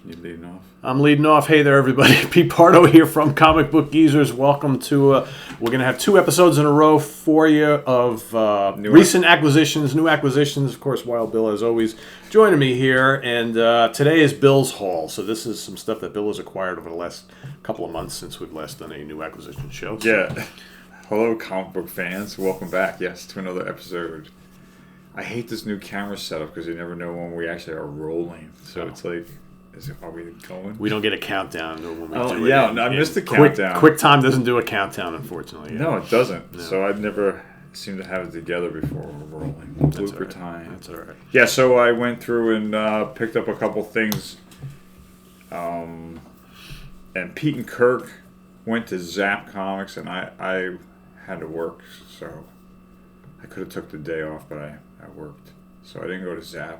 You leading off? I'm leading off. Hey there, everybody. Pete Pardo here from Comic Book Geezers. Welcome to, we're going to have 2 episodes in a row for you of recent acquisitions, new acquisitions. Of course, Wild Bill, as always, joining me here. And today is Bill's Haul. So this is some stuff that Bill has acquired over the last couple of months since we've last done a new acquisition show. Yeah. Hello, comic book fans. Welcome back, yes, to another episode. I hate this new camera setup because you never know when we actually are rolling. So it's like, are we going? We don't get a countdown when we do it. Yeah, I missed the countdown. QuickTime doesn't do a countdown, unfortunately. No, it doesn't. No. So I've never seemed to have it together before we're rolling. Blooper time. That's all right. Yeah, so I went through and picked up a couple things. And Pete and Kirk went to Zap Comics, and I had to work, so I could have took the day off, but I worked. So I didn't go to Zap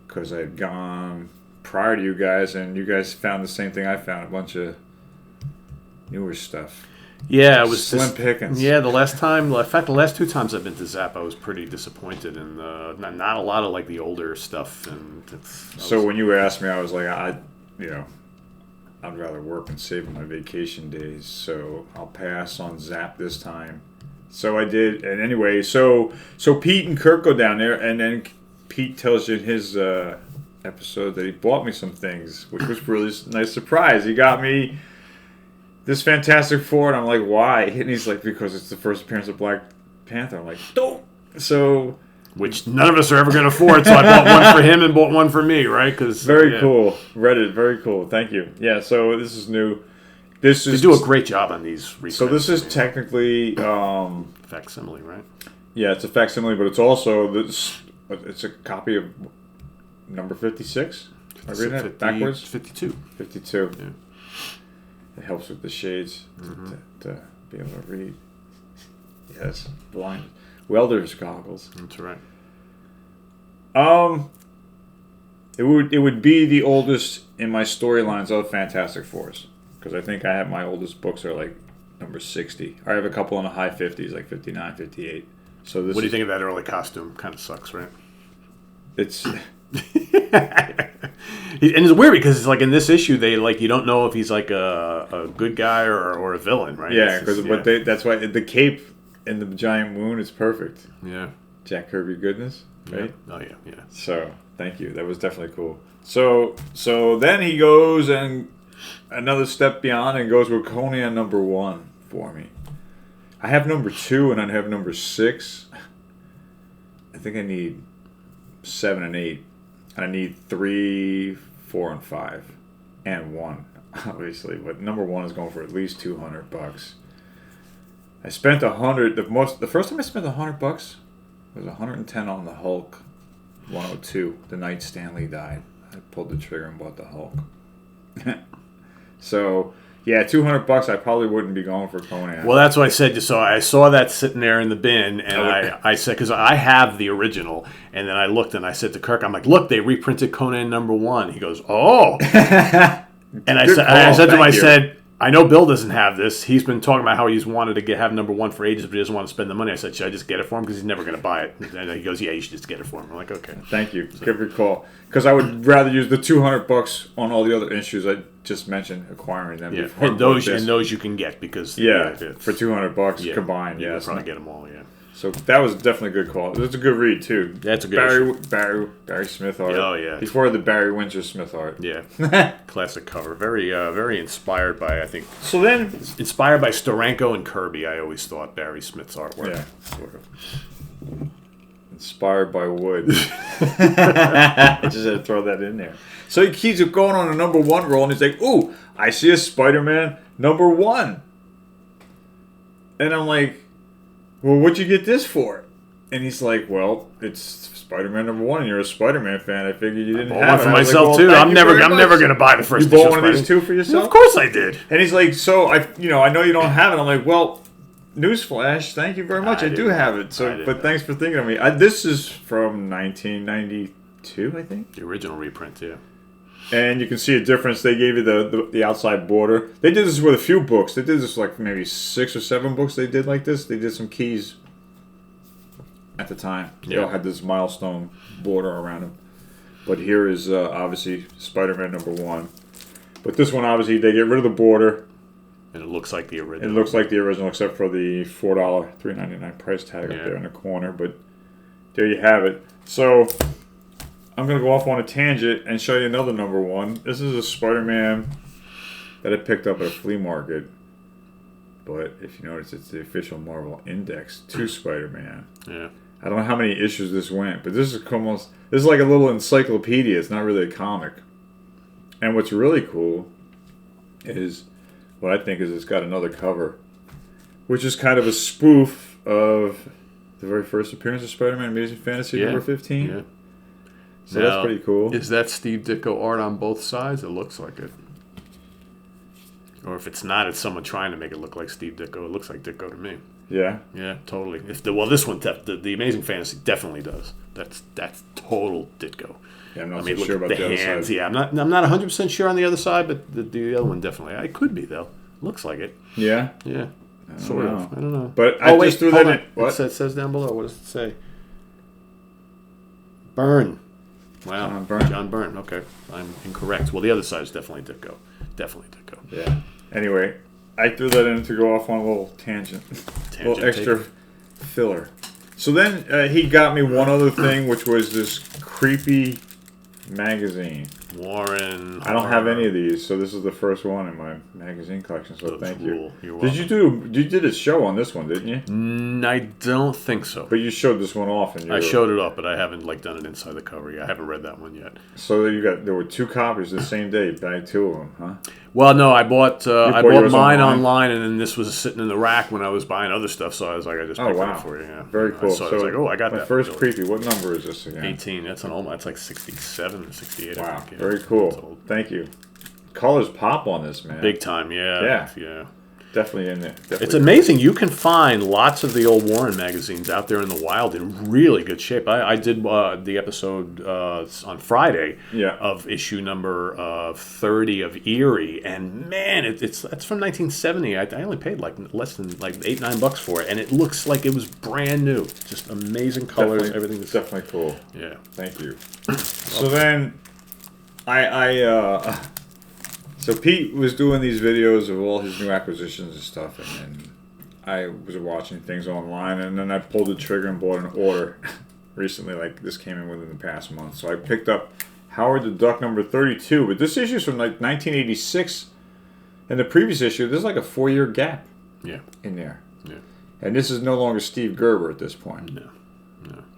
because I had gone prior to you guys, and you guys found the same thing I found, a bunch of newer stuff. Yeah, it was slim pickings. Yeah, the last 2 times I've been to Zap, I was pretty disappointed, and not a lot of like the older stuff. And when you asked me, I was like, I'd rather work and save my vacation days, so I'll pass on Zap this time. So I did, and anyway, so Pete and Kirk go down there, and then Pete tells you in his episode that he bought me some things, which was really a nice surprise. He got me this Fantastic Four, and I'm like, why? And he's like, because it's the first appearance of Black Panther. I'm like, don't. So, which none of us are ever going to afford, so I bought one for him and bought one for me, right? Very cool. Read it. Very cool. Thank you. Yeah. So this is new. They do a great job on these reprints. So this is technically facsimile, right? Yeah, it's a facsimile, but it's also it's a copy of number 56. Am I reading that backwards? 52. 52. Yeah. It helps with the shades to be able to read. Yes, blind welder's goggles. That's right. It would be the oldest in my storylines of Fantastic Fours. Because I think I have my oldest books are like number 60. I have a couple in the high 50s, like 59, 58. So this. What do you think of that early costume? Kind of sucks, right? It's. And it's weird because it's like in this issue, they like you don't know if he's like a good guy or a villain, right? Yeah, that's why the cape and the giant moon is perfect. Yeah. Jack Kirby goodness, right? Yeah. Oh yeah. So thank you. That was definitely cool. So then he goes and. Another step beyond and goes with Conan number 1 for me. I have number 2 and I have number 6. I think I need 7 and 8. And I need 3, 4, and 5. And 1, obviously. But number 1 is going for at least $200. I spent $100. The first time I spent $100 was $110 on the Hulk 102. The night Stan Lee died. I pulled the trigger and bought the Hulk. So, yeah, $200. I probably wouldn't be going for Conan. Well, that's what I said. So I saw that sitting there in the bin, and I said, because I have the original, and then I looked and I said to Kirk, I'm like, look, they reprinted Conan number 1. He goes, oh. And I said to him, I said, I know Bill doesn't have this. He's been talking about how he's wanted to have number 1 for ages, but he doesn't want to spend the money. I said, should I just get it for him? Because he's never going to buy it. And he goes, yeah, you should just get it for him. I'm like, okay. Thank you. So. Good recall. Because I would rather use the $200 on all the other issues I just mentioned, acquiring them. Yeah, and those you can get because... Yeah, for $200 combined, yeah. You can probably get them all, yeah. So that was definitely a good call. It was a good read, too. That's a good Barry Smith art. Oh, yeah. Before the Barry Windsor Smith art. Yeah. Classic cover. Very inspired by, I think... So then... Inspired by Steranko and Kirby, I always thought, Barry Smith's artwork. Yeah, sort of. Inspired by wood. I just had to throw that in there. So he keeps going on a number 1 roll, and he's like, ooh, I see a Spider-Man number 1. And I'm like... Well, what'd you get this for? And he's like, well, it's Spider-Man number 1, and you're a Spider-Man fan. I figured you didn't have one for myself, too. I'm never going to buy the first. You bought one of these, too, for yourself? Well, of course I did. And he's like, so, I know you don't have it. I'm like, well, newsflash, thank you very much. I do have it. So, but thanks for thinking of me. This is from 1992, I think. The original reprint, yeah. And you can see a difference. They gave you the outside border. They did this with a few books. They did this like maybe 6 or 7 books they did like this. They did some keys at the time. They all had this milestone border around them. But here is obviously Spider-Man #1. But this one, obviously, they get rid of the border. And it looks like the original. It looks like the original, except for the $4, $3.99 price tag up there in the corner. But there you have it. So I'm going to go off on a tangent and show you another #1. This is a Spider-Man that I picked up at a flea market. But if you notice, it's the official Marvel Index to Spider-Man. Yeah. I don't know how many issues this went, but this is like a little encyclopedia. It's not really a comic. And what's really cool is, what I think is, it's got another cover, which is kind of a spoof of the very first appearance of Spider-Man Amazing Fantasy number 15. Yeah. So that's pretty cool. Is that Steve Ditko art on both sides? It looks like it. Or if it's not, it's someone trying to make it look like Steve Ditko. It looks like Ditko to me. Yeah. Yeah, totally. This one, the Amazing Fantasy definitely does. That's total Ditko. Yeah, I'm not so sure about the other hands. side. Yeah, I'm not 100% sure on the other side, but the other one definitely. It could be though. Looks like it. Yeah. Yeah. Sort of. I don't know. But I just threw that in. What? It says down below. What does it say? Byrne. Wow. John Byrne. Okay. I'm incorrect. Well, the other side is definitely Ditko. Definitely Ditko. Yeah. Anyway, I threw that in to go off on a little tangent. A little extra filler. So then he got me one other thing, which was this creepy magazine. Warren. I don't have any of these, so this is the first one in my magazine collection. So thank you. You're welcome. You did a show on this one, didn't you? I don't think so. But you showed this one off, and I showed it off, but I haven't done it inside the cover yet. I haven't read that one yet. So there were 2 copies the same day. Bagged 2 of them, huh? Well, no, I bought mine online, and then this was sitting in the rack when I was buying other stuff. So I was like, I just picked it up for you. Yeah. Very cool. So I was like, I got that. First creepy. What number is this again? 18. That's an old one. It's like 67 or 68. Wow. I think. Yeah. Very cool. Thank you. Colors pop on this, man. Big time. Yeah. Definitely in there. It's amazing. You can find lots of the old Warren magazines out there in the wild in really good shape. I did the episode on Friday of issue number 30 of Eerie, and man, that's from 1970. I only paid like less than like $8-9 for it, and it looks like it was brand new. Just amazing colors. Everything's definitely cool. Yeah. Thank you. So then, So Pete was doing these videos of all his new acquisitions and stuff, and then I was watching things online, and then I pulled the trigger and bought an order recently. Like, this came in within the past month. So I picked up Howard the Duck number 32, but this issue's from like 1986, and the previous issue, there's like a 4-year gap in there. Yeah. And this is no longer Steve Gerber at this point. No.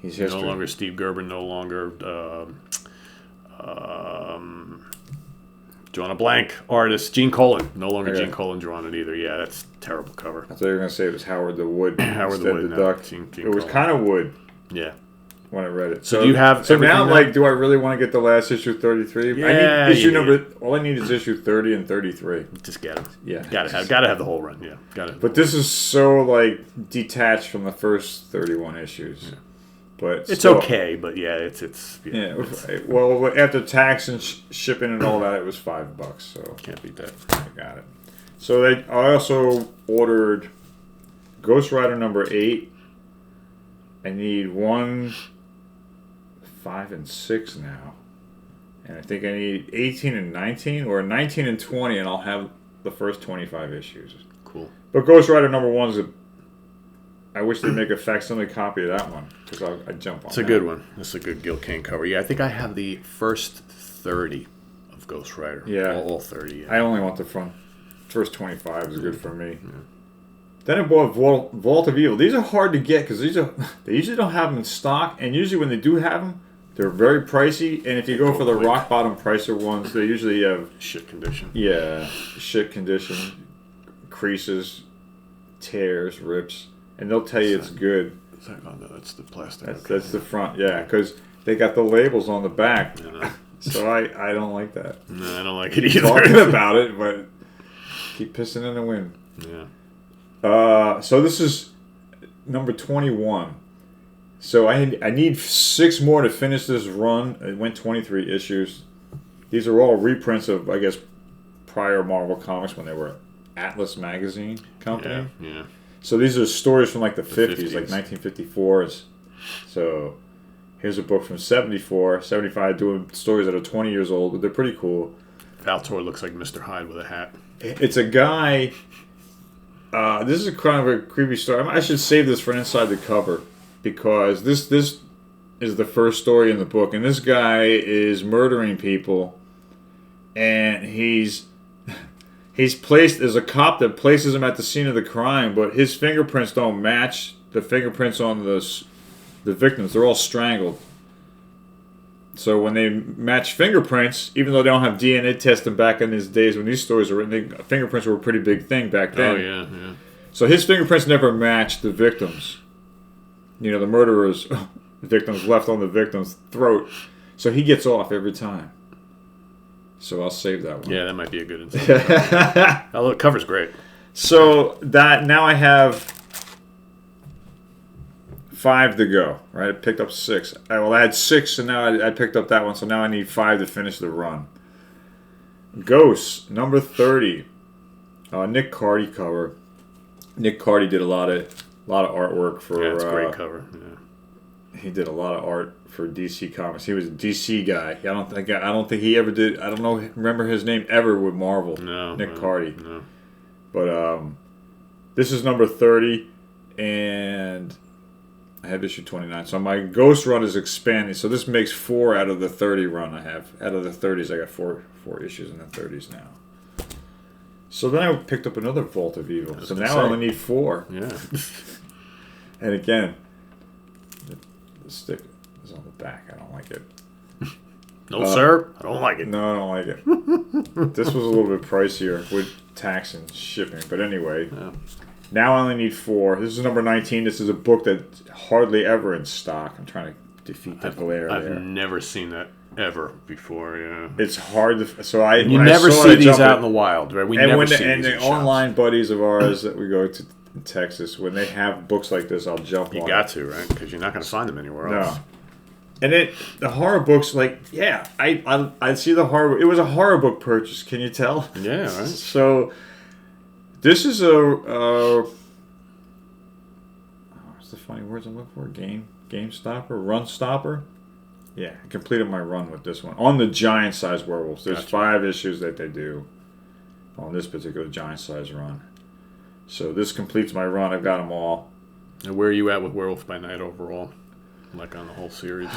He's history. No longer Steve Gerber, no longer... drawing a blank artist, Gene Colan. No longer Gene Colan drawing it either. Yeah, that's a terrible cover. I thought you were going to say it was Howard the Wood. Howard the Wood. The Duck. Gene it was kind of wood. Yeah. When I read it. So do you have? So now, like, do I really want to get the last issue 33? Yeah. I need issue number. All I need is issue 30 and 33. Just get them. Yeah. Gotta have the whole run. Yeah. Gotta. But this is so like detached from the first 31 issues. Yeah. But it's still okay, but it's well, after tax and shipping and all that, it was $5. So can't beat that. I got it. So I also ordered Ghost Rider number 8. I need 1, 5, and 6 now, and I think I need 18 and 19, or 19 and 20, and I'll have the first 25 issues. Cool. But Ghost Rider number 1 is I wish they'd make a facsimile copy of that one, because I'd jump on It's a good one. It's a good Gil Kane cover. Yeah, I think I have the first 30 of Ghost Rider. Yeah. All 30. Yeah. I only want the first 25 is good for me. Yeah. Then I bought Vault of Evil. These are hard to get, because they usually don't have them in stock, and usually when they do have them, they're very pricey, and if you go for the rock bottom pricer ones, they usually have... shit condition. Yeah, shit condition, creases, tears, rips. And they'll tell you it's good. Oh, no, that's the plastic. That's the front, yeah, because they got the labels on the back. So I don't like that. No, I don't like it either. Talking about it, but keep pissing in the wind. Yeah. So this is number 21. So I need 6 more to finish this run. It went 23 issues. These are all reprints of, I guess, prior Marvel comics when they were Atlas Magazine company. Yeah. So these are stories from like the 50s, like 1954s. So Here's a book from 74, 75, doing stories that are 20 years old, but they're pretty cool. Valtor looks like Mr. Hyde with a hat. It's a guy. This is kind of a creepy story. I should save this for inside the cover because this is the first story in the book, and this guy is murdering people, and he's placed as a cop that places him at the scene of the crime, but his fingerprints don't match the fingerprints on the victims. They're all strangled. So when they match fingerprints, even though they don't have DNA testing back in these days when these stories were written, fingerprints were a pretty big thing back then. Oh, yeah. So his fingerprints never matched the victims. The murderer's victims left on the victim's throat. So he gets off every time. So I'll save that one. Yeah, that might be a good insight. Oh, the cover's great. So now I have 5 to go, right? I picked up 6. I had 6, and now I picked up that one, so now I need 5 to finish the run. Ghosts, number 30. Nick Carty cover. Nick Carty did a lot of artwork for... Yeah, it's a great cover. Yeah. He did a lot of art for DC Comics. He was a DC guy. I don't think he ever did... I don't know. Remember his name ever with Marvel. No. Nick Carty. No. But this is number 30, and... I have issue 29. So my Ghost run is expanding. So this makes 4 out of the 30 run I have. Out of the 30s, I got 4 issues in the 30s now. So then I picked up another Vault of Evil. So now I only need 4. Yeah. And again, the stick is on the back. I don't like it. No, sir. I don't like it. No, I don't like it. This was a little bit pricier with tax and shipping. But anyway... Yeah. Now I only need 4. This is number 19. This is a book that's hardly ever in stock. I'm trying to defeat the glare there. I've never seen that ever before, yeah. It's hard to... So you never see these out in the wild, right? And the online buddies of ours that we go to in Texas, when they have books like this, I'll jump on. You got to, right? Because you're not going to find them anywhere else. No. And the horror books, I see the horror... It was a horror book purchase, can you tell? Yeah, right. So... This is what's the funny words I'm looking for? Game stopper? Run stopper? Yeah, I completed my run with this one. On the giant size werewolves. There's 5 issues that they do on this particular giant size run. So this completes my run. I've got them all. And where are you at with Werewolf by Night overall? Like on the whole series?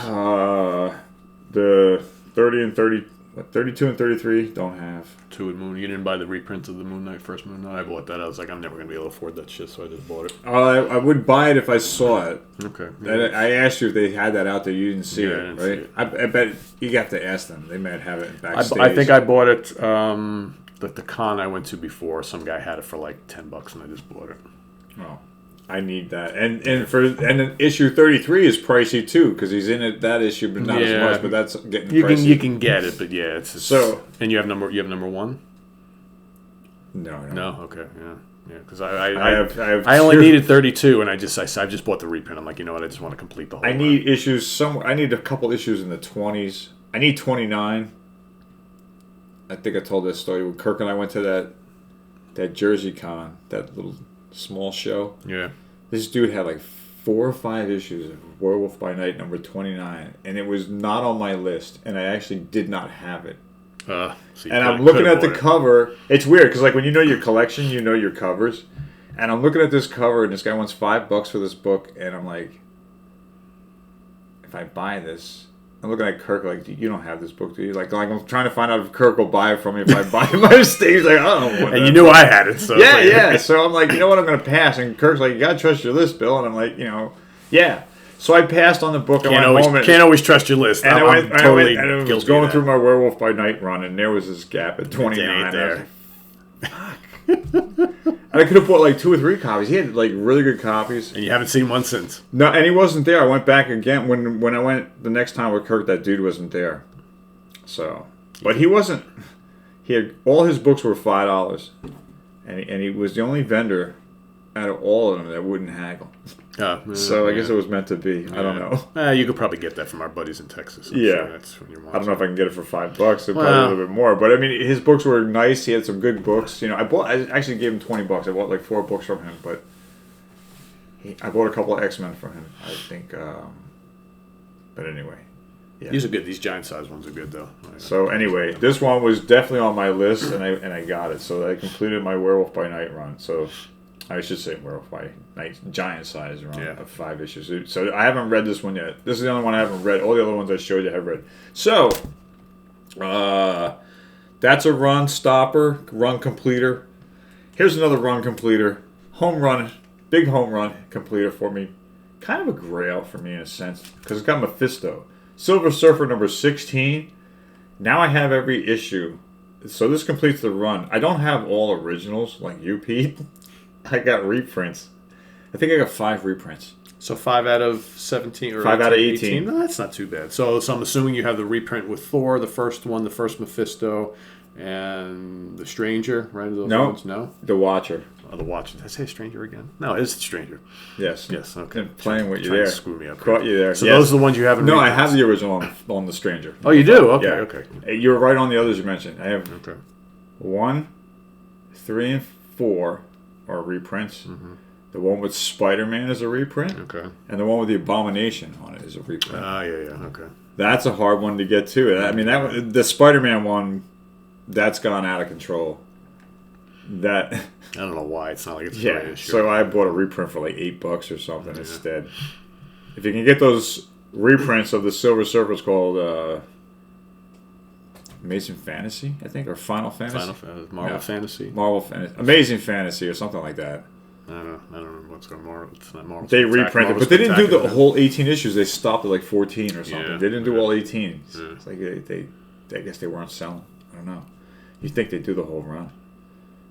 The 30 and 30... 32 and 33 don't have. 2 and Moon. You didn't buy the reprint of the Moon Knight, first Moon Knight? I bought that. I was like, I'm never going to be able to afford that shit, so I just bought it. I would buy it if I saw it. Okay. Yeah. I asked you if they had that out there. You didn't see it, right? See it. I bet you have to ask them. They might have it backstage. I think I bought it the con I went to before. Some guy had it for like $10, and I just bought it. Oh. I need that, and then issue 33 is pricey too because he's in it that issue, but not as much. But that's getting pricey. You can get it, but yeah, it's so. And you have number 1? No. Okay, yeah, because I only needed 32, and I just bought the reprint. I'm like, you know what? I just want to complete the whole. I need issues somewhere. I need a couple issues in the 20s. I need 29. I think I told that story when Kirk and I went to that Jersey Con, that little small show. Yeah. This dude had like 4 or 5 issues of Werewolf by Night number 29, and it was not on my list, and I actually did not have it. And I'm looking at the cover. It's weird because like when you know your collection, you know your covers, and I'm looking at this cover, and this guy wants $5 for this book, and I'm like, if I buy this, I'm looking at Kirk like, you don't have this book, do you? Like I'm trying to find out if Kirk will buy it from me if I buy it by mistake. He's like, I don't want and you knew I had it, so yeah. So I'm like, you know what? I'm going to pass. And Kirk's like, you got to trust your list, Bill. And I'm like, yeah. So I passed on the book. Can't always trust your list. And I was going through my Werewolf by Night run, and there was this gap at 29 there. And I could have bought like 2 or 3 copies. He had like really good copies. And you haven't seen one since. No, and he wasn't there. I went back again when I went the next time with Kirk. That dude wasn't there. So, but he wasn't. He had all his books were $5, and he was the only vendor out of all of them that wouldn't haggle. So I guess it was meant to be. I don't know. You could probably get that from our buddies in Texas. Sure that's from your I don't know if I can get it for $5. It'd probably a little bit more. But I mean, his books were nice. He had some good books. I actually gave him $20. I bought like 4 books from him. But I bought a couple of X-Men from him. I think But anyway. Yeah. These are good. These giant size ones are good though. So anyway, this one was definitely on my list, and I got it. So I completed my Werewolf by Night run. So I should say Werewolf by Night giant size run of 5 issues. So I haven't read this one yet. This is the only one I haven't read. All the other ones I showed you I have read. So that's a run stopper, run completer. Here's another run completer, home run, big home run completer for me. Kind of a grail for me in a sense because it's got Mephisto. Silver Surfer number 16. Now I have every issue. So this completes the run. I don't have all originals like you, Pete. I got reprints. I think I got 5 reprints. So 5 out of 17 or 5 out of 18. No, that's not too bad. So I'm assuming you have the reprint with Thor, the first one, the first Mephisto, and the Stranger, right? Those ones? No? The Watcher. Oh, the Watcher. Did I say Stranger again? No, it's the Stranger. Yes. Yes, okay. And playing with you Trying there. to screw me up. Caught you there. So those are the ones you haven't No, I reprints. have the original on the Stranger. Oh, you do? Okay, Yeah. okay. You're right on the others you mentioned. I have Okay. 1, 3, and 4 are reprints. Mm-hmm. The one with Spider-Man is a reprint. Okay. And the one with the Abomination on it is a reprint. Yeah, okay. That's a hard one to get to. I mean, the Spider-Man one, that's gone out of control. That I don't know why. It's not like it's a yeah. great issue. So I bought a reprint for like $8 or something instead. If you can get those reprints of the Silver Surfer, it's called Amazing Fantasy, I think, or Final Fantasy. Marvel Fantasy. Marvel Fantasy, Amazing Fantasy, or something like that. I don't know what's going on. It's not Marvel. They reprinted, but they didn't do the whole 18 issues. They stopped at like 14 or something. Yeah, They didn't do all 18. Yeah. It's like I guess they weren't selling. I don't know. You'd think they'd do the whole run.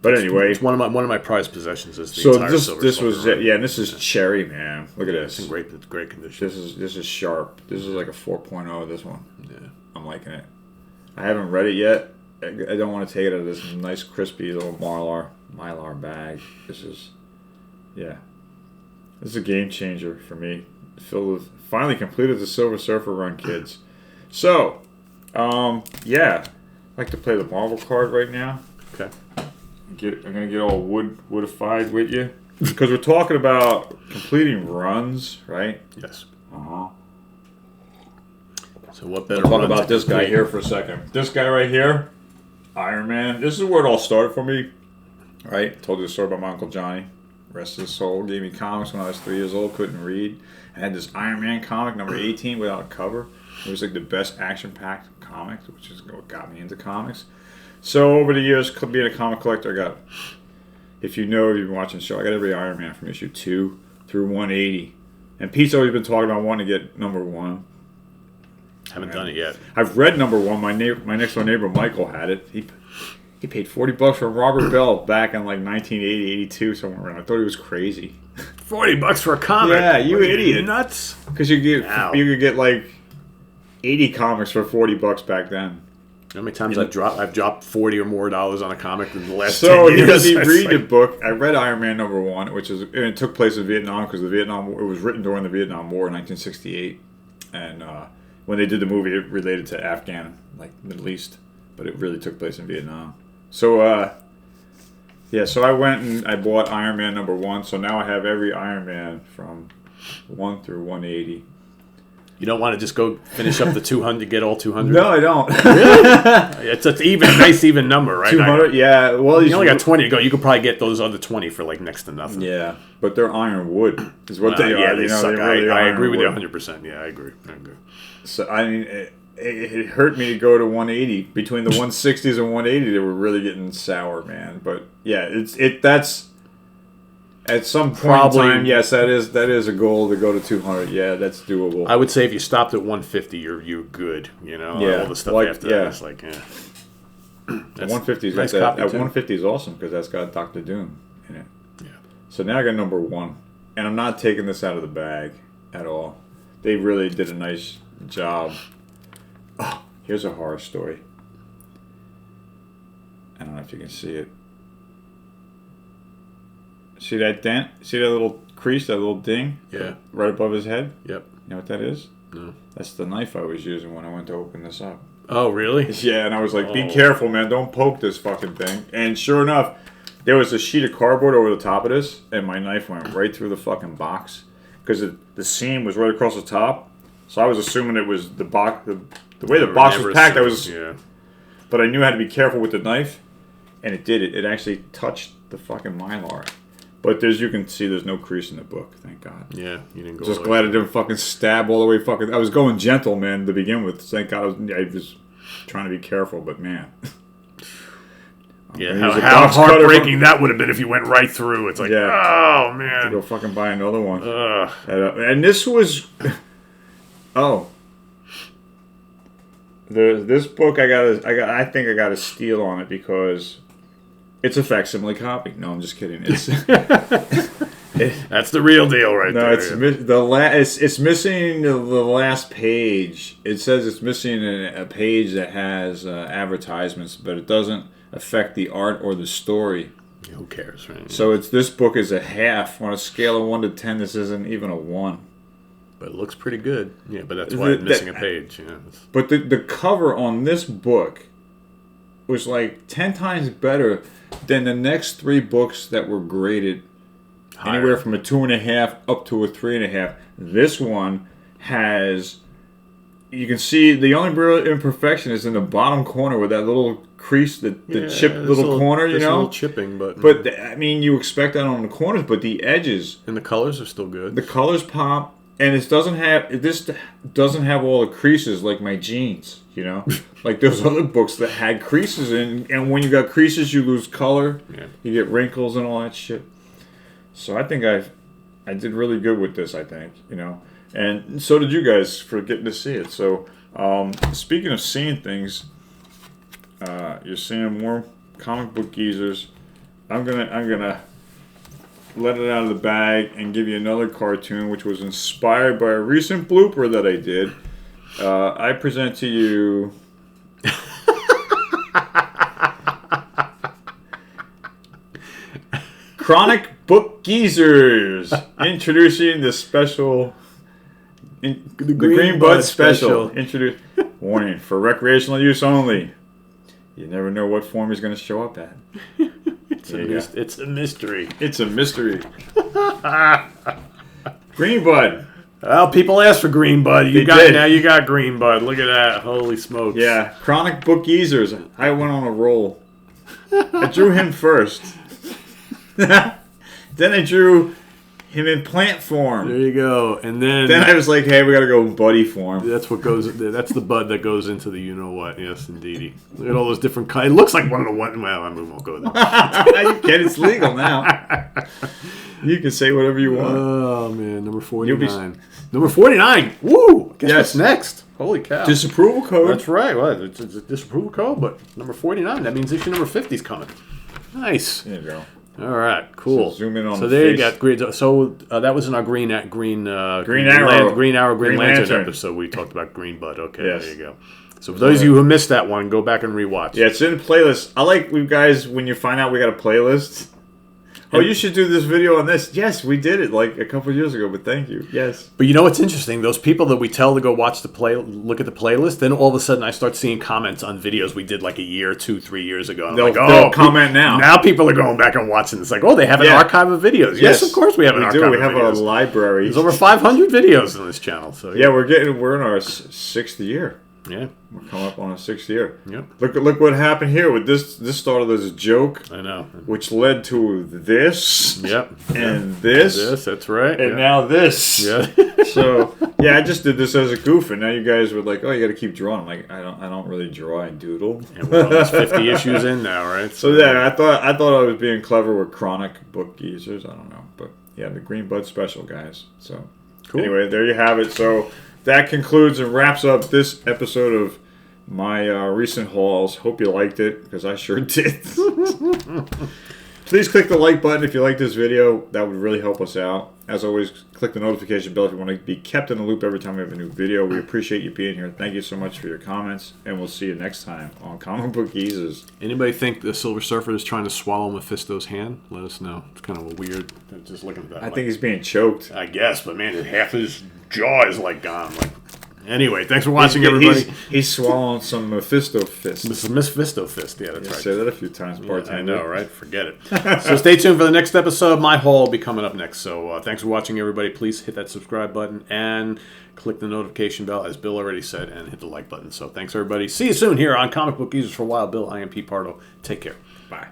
But anyway, it's one of my prized possessions is the so entire Silver this Surfer was run. yeah, and this is cherry, man. Look at It's this. in great condition. This is sharp. This is like a 4.0. This one. Yeah. I'm liking it. I haven't read it yet. I don't want to take it out of this nice crispy little mylar bag. This is a game changer for me. Filled with finally completed the Silver Surfer run, kids. So, I'd like to play the Marvel card right now. Okay. I'm gonna get all woodified with you because we're talking about completing runs, right? Yes. So what better? talk about this guy here for a second. This guy right here, Iron Man. This is where it all started for me, right? Told you the story about my Uncle Johnny. Rest of his soul. Gave me comics when I was 3 years old. Couldn't read. I had this Iron Man comic, number 18, without a cover. It was like the best action-packed comic, which is what got me into comics. So over the years, being a comic collector, I got, if you've been watching the show, I got every Iron Man from issue 2 through 180. And Pete's always been talking about wanting to get number 1. Haven't done it yet. I've read number 1. My next door neighbor Michael had it. He paid $40 for Robert Bell back in like 1980, 82, somewhere around. I thought he was crazy. $40 for a comic? Yeah, you idiot. Nuts. Because you could get like 80 comics for $40 back then. How many times I've dropped $40 or more on a comic in the last 10 So years? you read the book. I read Iron Man number 1, and it took place in Vietnam because it was written during the Vietnam War in 1968, and when they did the movie, it related to Afghan, like Middle East, but it really took place in Vietnam. So so I went and I bought Iron Man number 1. So now I have every Iron Man from 1 through 180. You don't want to just go finish up the 200, get all 200? No, I don't. Really? It's an nice even number, right? 200, yeah. Well, you only got 20 to go. You could probably get those other 20 for like next to nothing. Yeah, but they're iron wood is what they are. Yeah, they suck. I agree with you wood. 100%. Yeah, I agree. So, I mean, it hurt me to go to 180. Between the 160s and 180, they were really getting sour, man. But, yeah, that's... At some point in time, yes, that is a goal to go to 200. Yeah, that's doable. I would say if you stopped at 150, you're good. You know, yeah, all the stuff after that is like, yeah. 150's nice got that. At 150 is awesome because that's got Dr. Doom in it. Yeah. So now I got number 1, and I'm not taking this out of the bag at all. They really did a nice job. Oh, here's a horror story. I don't know if you can see it. See that dent? See that little crease, that little ding? Yeah. Right above his head? Yep. You know what that is? No. That's the knife I was using when I went to open this up. Oh, really? Yeah, and I was like, be careful, man. Don't poke this fucking thing. And sure enough, there was a sheet of cardboard over the top of this, and my knife went right through the fucking box. Because the seam was right across the top, So I was assuming it was the box. The way the box was packed, but I knew how to be careful with the knife, and it did it. It actually touched the fucking Mylar. But as you can see, there's no crease in the book. Thank God. Yeah, you didn't go. Just glad it didn't fucking stab all the way. Fucking. I was going gentle, man, to begin with. Thank God I was trying to be careful, but man. Yeah, how heartbreaking that would have been if you went right through. It's like, oh man, to go fucking buy another one. And this was, this book I think I got a steal on it because it's a facsimile copy. No, I'm just kidding. It's that's the real deal, right there. No, it's missing the last page. It says it's missing a page that has advertisements, but it doesn't affect the art or the story. Who cares, right? So this book is a half. On a scale of 1 to 10, this isn't even a 1. But it looks pretty good. Yeah, but that's why it's missing a page. Yeah. But the cover on this book was like 10 times better than the next 3 books that were graded anywhere from a 2.5 up to a 3.5. This one has... You can see the only real imperfection is in the bottom corner with that little crease, the chipped little corner, you know? A little chipping, but I mean, you expect that on the corners, but the edges... And the colors are still good. The colors pop, and this doesn't have all the creases like my jeans, you know? Like those other books that had creases in, and when you got creases, you lose color. Yeah. You get wrinkles and all that shit. So I think I did really good with this, I think, you know? And so did you guys for getting to see it. So, speaking of seeing things, you're seeing more comic book geezers. I'm gonna let it out of the bag and give you another cartoon, which was inspired by a recent blooper that I did. I present to you. Comic Book Geezers, introducing the special. The Green Bud Special. Warning, for recreational use only. You never know what form he's going to show up at. It's a mystery. It's a mystery. Green Bud. Well, people asked for Green Bud. Now you got Green Bud. Look at that. Holy smokes. Yeah, Comic Book Geezers. I went on a roll. I drew him first. Then I drew him in plant form. There you go. And then I was like, hey, we got to go buddy form. That's what goes. That's the bud that goes into the you know what. Yes, indeedy. Look at all those different kinds. It looks like one of the one. Well, I mean, we won't go there. You can. It's legal now. You can say whatever you want. Oh man, number 49. Number 49. Woo! Guess what's next? Holy cow! Disapproval code. That's right. Well, it's a disapproval code, but number 49. That means issue number 50 is coming. Nice. There you go. All right, cool. So zoom in on. So there you got green. So that was in our Green Arrow, Green Lantern episode. We talked about Green Bud. Okay, yes. There you go. So for those of you who missed that one, go back and rewatch. Yeah, it's in playlist. I like you guys when you find out we got a playlist. Oh, you should do this video on this. Yes, we did it like a couple of years ago, but thank you. Yes. But you know what's interesting? Those people that we tell to go watch look at the playlist, then all of a sudden I start seeing comments on videos we did like a year, 2, 3 years ago. And they'll comment now. Now people are going back and watching. It's like, oh, they have an archive of videos. Yes, of course we have an archive of videos. We have a library. There's over 500 videos on this channel. So yeah, we're in our 6th year. Yeah, we're coming up on our 6th year. Yep. Look what happened here with this. This started as a joke. I know. Which led to this. Yep. And this. This. That's right. And now this. Yeah. So yeah, I just did this as a goof, and now you guys were like, "Oh, you got to keep drawing." I'm like, I don't really draw. I doodle. And we're almost 50 issues in now, right? So yeah, I thought I was being clever with Comic Book Geezers. I don't know, but yeah, the Green Bud Special, guys. So cool. Anyway, there you have it. So. That concludes and wraps up this episode of my recent hauls. Hope you liked it, because I sure did. Please click the like button if you like this video. That would really help us out. As always, click the notification bell if you want to be kept in the loop every time we have a new video. We appreciate you being here. Thank you so much for your comments, and we'll see you next time on Comic Book Geezers. Anybody think the Silver Surfer is trying to swallow Mephisto's hand? Let us know. It's kind of a weird... Just looking at that. I think he's being choked. I guess, but man, half his jaw is like gone. Like, Anyway, thanks for watching, everybody. He's swallowing some Mephisto fist. This is Miss Fisto Fist. Yeah, that's right. Say that a few times, bartender. I know, right? Forget it. So stay tuned for the next episode. My haul will be coming up next. So thanks for watching, everybody. Please hit that subscribe button and click the notification bell, as Bill already said, and hit the like button. So thanks, everybody. See you soon here on Comic Book Users for a While. Bill, I am Pete Pardo. Take care. Bye.